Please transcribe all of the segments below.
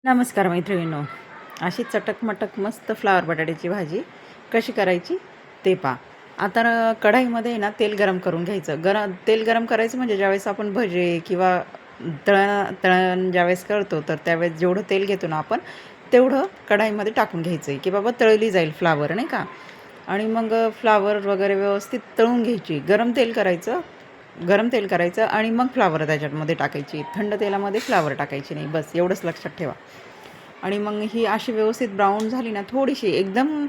नमस्कार मैत्रिणींनो. अशी चटक-मटक मस्त फ्लावर बटाट्याची भाजी कशी करायची ते पहा. आता कढईमध्ये ना तेल गरम करून घ्यायचं. तेल गरम करायचं म्हणजे ज्यावेळेस आपण भजे किंवा तळण ज्यावेळेस करतो तर त्यावेळेस जेवढं तेल घेतो ना आपण तेवढं कढईमध्ये टाकून घ्यायचं आहे की बाबा तळली जाईल फ्लावर नाही का. आणि मग फ्लावर वगैरे व्यवस्थित तळून घ्यायची. गरम तेल करायचं आणि मग फ्लावर त्याच्यामध्ये टाकायची. थंड तेलामध्ये फ्लावर टाकायची नाही, बस एवढंच लक्षात ठेवा. आणि मग ही अशी व्यवस्थित ब्राऊन झाली ना, थोडीशी एकदम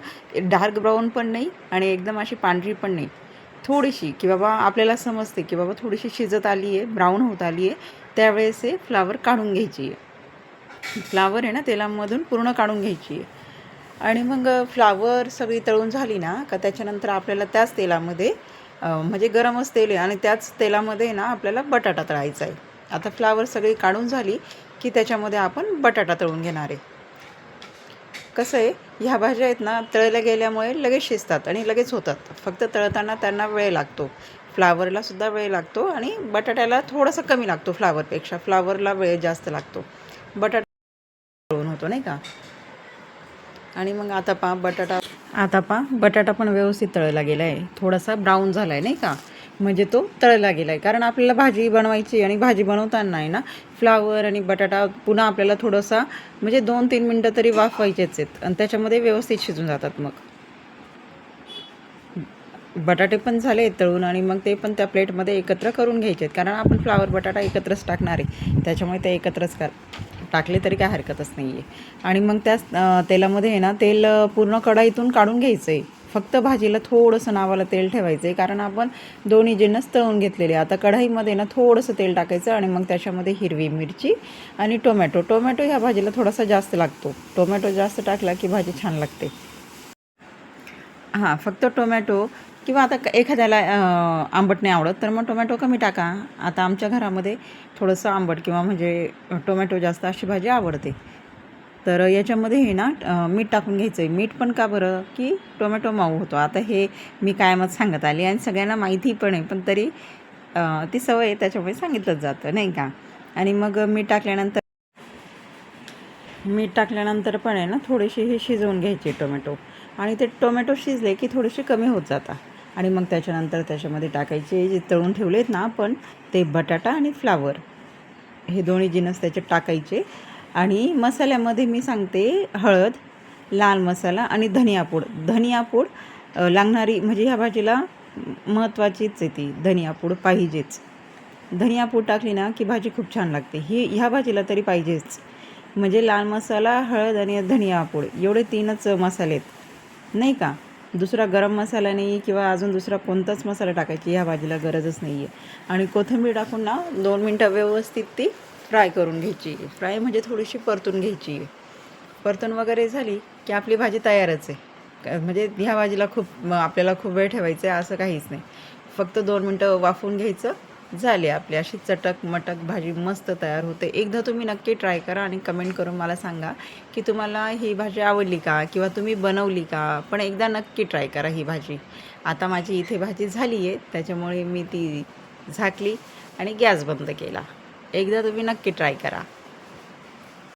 डार्क ब्राऊन पण नाही आणि एकदम अशी पांढरी पण नाही, थोडीशी की बाबा आपल्याला समजते की बाबा थोडीशी शिजत आली आहे, ब्राऊन होत आली आहे, त्यावेळेस हे फ्लावर काढून घ्यायची आहे. फ्लावर आहे ना तेलामधून पूर्ण काढून घ्यायची आहे. आणि मग फ्लावर सगळी तळून झाली ना का त्याच्यानंतर आपल्याला त्याच तेलामध्ये म्हणजे गरमच तेल आहे आणि त्याच तेलामध्ये ना आपल्याला बटाटा तळायचा आहे. आता फ्लावर सगळी काढून झाली की त्याच्यामध्ये आपण बटाटा तळून घेणार आहे. कसं आहे, ह्या भाज्या आहेत ना तळल्या गेल्यामुळे लगेच शिजतात आणि लगेच होतात. फक्त तळताना त्यांना वेळ लागतो. फ्लावरलासुद्धा वेळ लागतो आणि बटाट्याला थोडासा कमी लागतो फ्लावरपेक्षा. फ्लावरला वेळ जास्त लागतो. बटाटा तळून होतो नाही का. आणि मग आता पहा बटाटा पण व्यवस्थित तळला गेला आहे, थोडासा ब्राऊन झाला आहे नाही का, म्हणजे तो तळला गेला आहे. कारण आपल्याला भाजी बनवायची आणि भाजी बनवताना आहे ना फ्लावर आणि बटाटा पुन्हा आपल्याला थोडंसा म्हणजे 2-3 मिनटं तरी वाफवायचेच आहेत आणि त्याच्यामध्ये व्यवस्थित शिजून जातात. मग बटाटे पण झाले तळून आणि मग ते पण त्या प्लेटमध्ये एकत्र करून घ्यायचे आहेत. कारण आपण फ्लावर बटाटा एकत्रच टाकणार आहे, त्याच्यामुळे ते एकत्रच टाकले तरी काय हरकतच नाही आहे. आणि मग त्याच तेलामध्ये आहे ना तेल पूर्ण कढईतून काढून घ्यायचं आहे. फक्त भाजीला थोडंसं नावाला तेल ठेवायचं आहे, कारण आपण दोन्ही जिन्नस तळून घेतलेले. आता कढईमध्ये ना थोडंसं तेल टाकायचं आणि मग त्याच्यामध्ये हिरवी मिरची आणि टोमॅटो ह्या भाजीला थोडासा जास्त लागतो. टोमॅटो जास्त टाकला की भाजी छान लागते. हां, फक्त टोमॅटो किंवा आता एखाद्याला आंबट नाही आवडत तर मग टोमॅटो कमी टाका. आता आमच्या घरामध्ये थोडंसं आंबट किंवा म्हणजे टोमॅटो जास्त अशी भाजी आवडते. तर याच्यामध्ये हे ना मीठ टाकून घ्यायचं आहे. मीठ पण का बरं, की टोमॅटो मऊ होतो. आता हे मी कायमच सांगत आली आणि सगळ्यांना माहिती पण आहे, पण तरी ती सवय आहे त्याच्यामुळे सांगितलंच जातं नाही का. आणि मग मीठ टाकल्यानंतर पण आहे ना थोडेसे हे शिजवून घ्यायचे टोमॅटो. आणि ते टोमॅटो शिजले की थोडेसे कमी होत जातात. आणि मग त्याच्यानंतर त्याच्यामध्ये टाकायचे जे तळून ठेवलेत ना आपण ते बटाटा आणि फ्लावर, हे दोन्ही जिन्नस त्याच्यात टाकायचे. आणि मसाल्यामध्ये मी सांगते हळद, लाल मसाला आणि धनियापूड लागणारी, म्हणजे ह्या भाजीला महत्त्वाचीच आहे ती धनियापूड पाहिजेच. धनियापूड टाकली ना की भाजी खूप छान लागते. ह्या भाजीला तरी पाहिजेच. म्हणजे लाल मसाला, हळद आणि धनियापूड एवढे 3च मसाले आहेत नाही का. दुसरा गरम मसाला नाही किंवा अजून दुसरा कोणताच मसाला टाकायची ह्या भाजीला गरजच नाही आहे. आणि कोथिंबीर टाकून ना 2 मिनटं व्यवस्थित ती फ्राय करून घ्यायची. फ्राय म्हणजे थोडीशी परतून घ्यायची. परतून वगैरे झाली की आपली भाजी तयारच आहे. म्हणजे ह्या भाजीला आपल्याला खूप वेळ ठेवायचा आहे असं काहीच नाही. फक्त 2 मिनटं वाफवून घ्यायचं, झाली आपली अशी चटक-मटक भाजी मस्त तयार होते. एकदा तुम्ही नक्की ट्राय करा आणि कमेंट करून मला सांगा की तुम्हाला ही भाजी आवडली का किंवा तुम्ही बनवली का. पण एकदा नक्की ट्राय करा ही भाजी. आता माझी इथे भाजी झाली आहे त्याच्यामुळे मी ती झाकली आणि गॅस बंद केला. एकदा तुम्ही नक्की ट्राय करा.